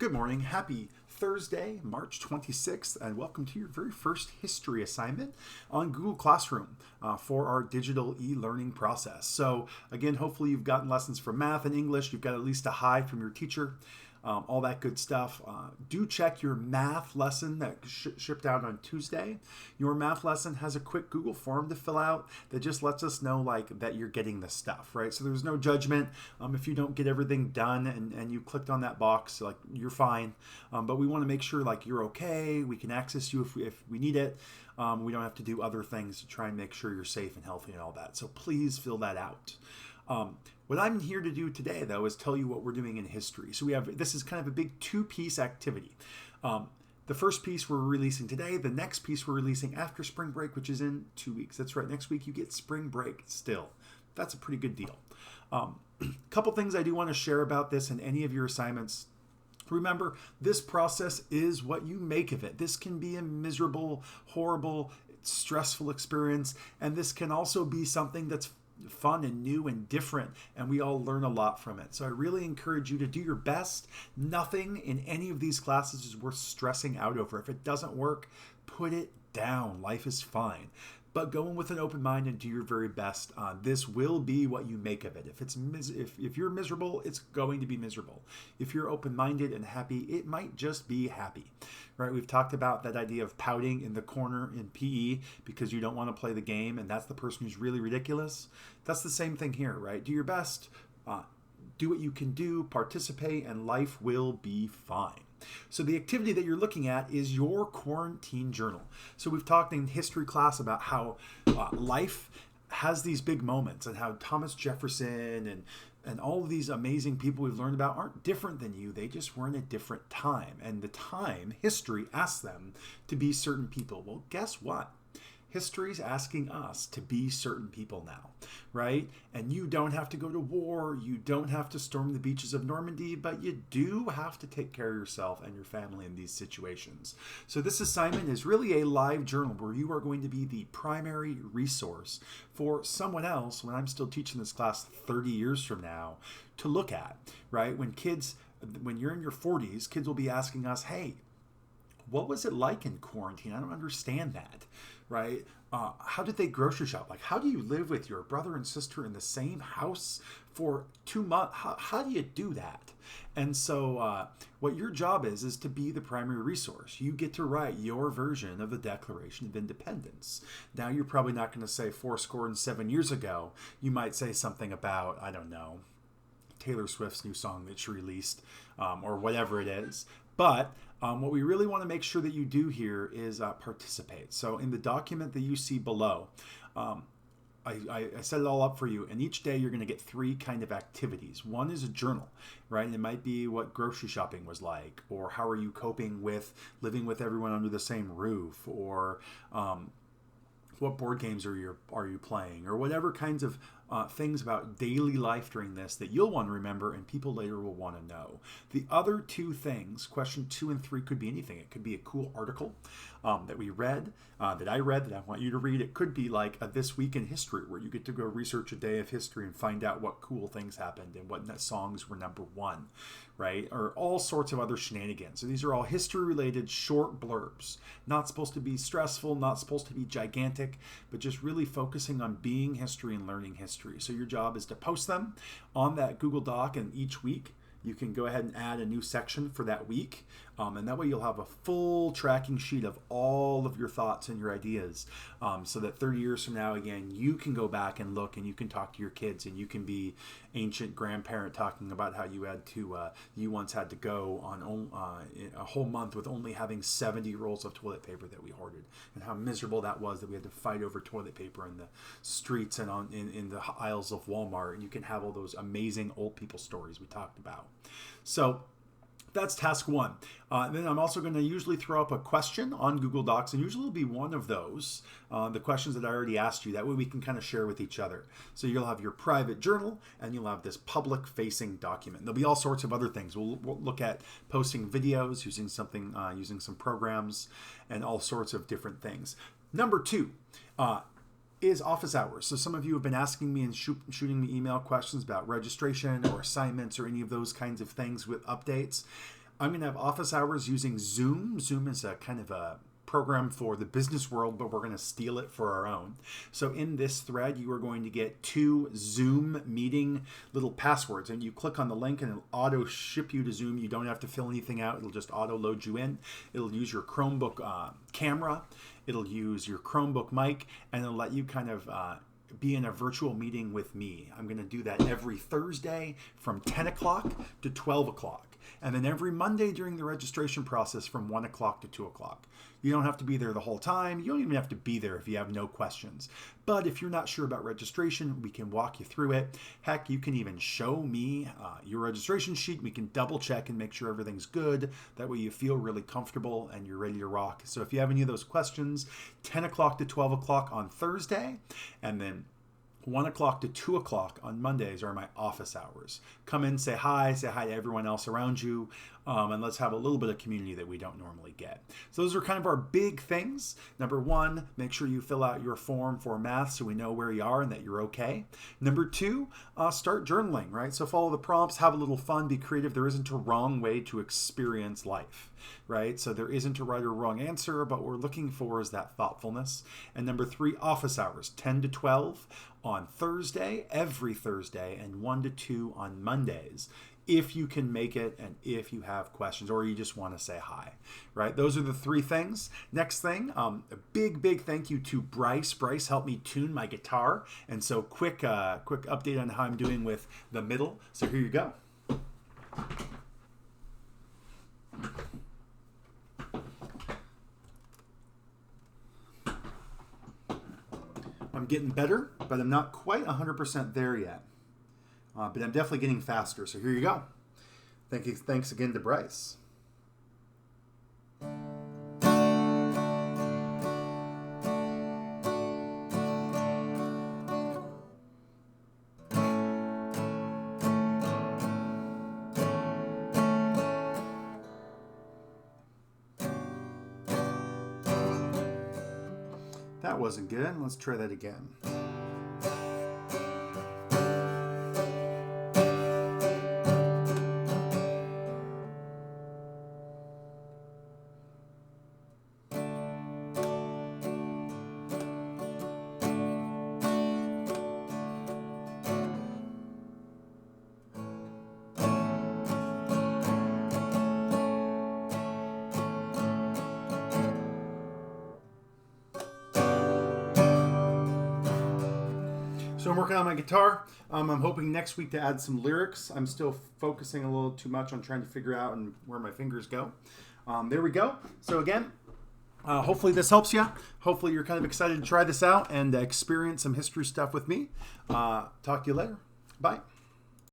Good morning. Happy Thursday, March 26th, and welcome to your very first history assignment on Google Classroom for our digital e-learning process. So again, hopefully you've gotten lessons for math and English. You've got at least a hi from your teacher. All that good stuff. Do check your math lesson that shipped out on Tuesday. Your math lesson has a quick Google form to fill out that just lets us know that you're getting the stuff, right? So there's no judgment. If you don't get everything done and you clicked on that box, you're fine. But we want to make sure you're okay. We can access you if we need it. We don't have to do other things to try and make sure you're safe and healthy and all that. So please fill that out. What I'm here to do today, though, is tell you what we're doing in history. So this is kind of a big two-piece activity. The first piece we're releasing today. The next piece we're releasing after spring break, which is in 2 weeks. That's right. Next week you get spring break still. That's a pretty good deal. Couple things I do want to share about this in any of your assignments. Remember, this process is what you make of it. This can be a miserable, horrible, stressful experience, and this can also be something that's fun and new and different, and we all learn a lot from it. So I really encourage you to do your best. Nothing in any of these classes is worth stressing out over. If it doesn't work, put it down. Life is fine. But go in with an open mind and do your very best. This will be what you make of it. If you're miserable, it's going to be miserable. If you're open-minded and happy, it might just be happy. Right? We've talked about that idea of pouting in the corner in PE because you don't want to play the game, and that's the person who's really ridiculous. That's the same thing here, right? Do your best. Do what you can do. Participate, and life will be fine. So the activity that you're looking at is your quarantine journal. So we've talked in history class about how life has these big moments and how Thomas Jefferson and all of these amazing people we've learned about aren't different than you. They just were in a different time. And the time, history asks them to be certain people. Well, guess what? History's asking us to be certain people now, right? And you don't have to go to war. You don't have to storm the beaches of Normandy, but you do have to take care of yourself and your family in these situations. So this assignment is really a live journal where you are going to be the primary resource for someone else when I'm still teaching this class 30 years from now to look at, right? When you're in your 40s, kids will be asking us, hey, what was it like in quarantine? I don't understand that, right? How did they grocery shop? How do you live with your brother and sister in the same house for 2 months? How do you do that? And so what your job is to be the primary resource. You get to write your version of the Declaration of Independence. Now, you're probably not going to say 7 years ago. You might say something about, I don't know, Taylor Swift's new song that she released or whatever it is. But what we really want to make sure that you do here is participate. So in the document that you see below, I set it all up for you. And each day you're going to get 3 kind of activities. One is a journal, right? And it might be what grocery shopping was like, or how are you coping with living with everyone under the same roof, or what board games are you playing, or whatever kinds of things about daily life during this that you'll want to remember and people later will want to know. The other 2 things, question 2 and 3, could be anything. It could be a cool article that we read, that I read, that I want you to read. It could be like a This Week in History, where you get to go research a day of history and find out what cool things happened and what songs were #1, right? Or all sorts of other shenanigans. So these are all history-related short blurbs. Not supposed to be stressful, not supposed to be gigantic, but just really focusing on being history and learning history. So your job is to post them on that Google Doc, and each week you can go ahead and add a new section for that week. And that way you'll have a full tracking sheet of all of your thoughts and your ideas, so that 30 years from now, again, you can go back and look and you can talk to your kids, and you can be ancient grandparent talking about how you once had to go on a whole month with only having 70 rolls of toilet paper that we hoarded, and how miserable that was that we had to fight over toilet paper in the streets and in the aisles of Walmart. And you can have all those amazing old people stories we talked about. So that's task 1. Then I'm also going to usually throw up a question on Google Docs, and usually it'll be one of those, the questions that I already asked you. That way we can kind of share with each other. So you'll have your private journal, and you'll have this public-facing document. There'll be all sorts of other things. We'll look at posting videos, using some programs, and all sorts of different things. Number 2. Is office hours. So some of you have been asking me and shooting me email questions about registration or assignments or any of those kinds of things with updates. I'm going to have office hours using Zoom. Zoom is a kind of a program for the business world, but we're going to steal it for our own. So in this thread, you are going to get 2 Zoom meeting little passwords, and you click on the link and it'll auto ship you to Zoom. You don't have to fill anything out. It'll just auto load you in. It'll use your Chromebook camera. It'll use your Chromebook mic, and it'll let you kind of be in a virtual meeting with me. I'm going to do that every Thursday from 10 o'clock to 12 o'clock. And then every Monday during the registration process from 1 o'clock to 2 o'clock. You don't have to be there the whole time. You don't even have to be there if you have no questions. But if you're not sure about registration, we can walk you through it. Heck, you can even show me your registration sheet. We can double check and make sure everything's good. That way you feel really comfortable and you're ready to rock. So if you have any of those questions, 10 o'clock to 12 o'clock on Thursday, and then 1 o'clock to 2 o'clock on Mondays are my office hours. Come in, say hi to everyone else around you, and let's have a little bit of community that we don't normally get. So those are kind of our big things. Number 1, make sure you fill out your form for math so we know where you are and that you're okay. Number 2, start journaling, right? So follow the prompts, have a little fun, be creative. There isn't a wrong way to experience life, right? So there isn't a right or wrong answer, but what we're looking for is that thoughtfulness. And number 3, office hours, 10 to 12 on Thursday, every Thursday, and 1 to 2 on Mondays, if you can make it and if you have questions or you just want to say hi, right? Those are the 3 things. Next thing, a big thank you to Bryce. Bryce helped me tune my guitar, and so quick update on how I'm doing with the middle. So here you go. I'm getting better, but I'm not quite 100% there yet. But I'm definitely getting faster. So here you go. Thanks again to Bryce. That wasn't good. Let's try that again. So I'm working on my guitar. I'm hoping next week to add some lyrics. I'm still focusing a little too much on trying to figure out and where my fingers go. There we go. So again, hopefully this helps you. Hopefully you're kind of excited to try this out and experience some history stuff with me. Talk to you later. Bye.